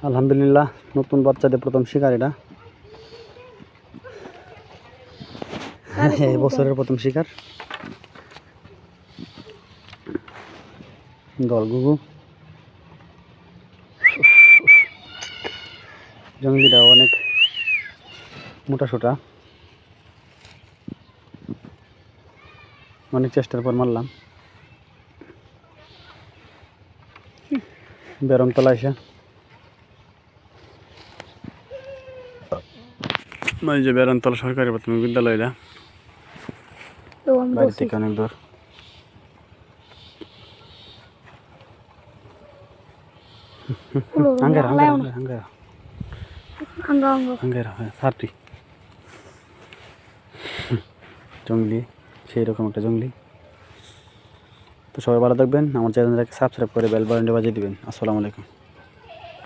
আলহামদুলিল্লাহ নতুন বাচ্চাদের প্রথম শিকার এটা। এই বছরের প্রথম শিকার দলগুগু। জঙ্গলিটা অনেক মোটা সোটা, অনেক চেষ্টার পর মারলাম। বেরমতলা এসে এই যে বেরমতলা সরকারি প্রাথমিক বিদ্যালয়টা বাড়ি থেকে অনেক দূর। জঙ্গলি সেই রকম একটা জঙ্গলি। তো সবাই ভালো থাকবেন, আমার চ্যানেলটাকে সাবস্ক্রাইব করে বেল বাটনটি বাজিয়ে দিবেন। আসসালামু আলাইকুম।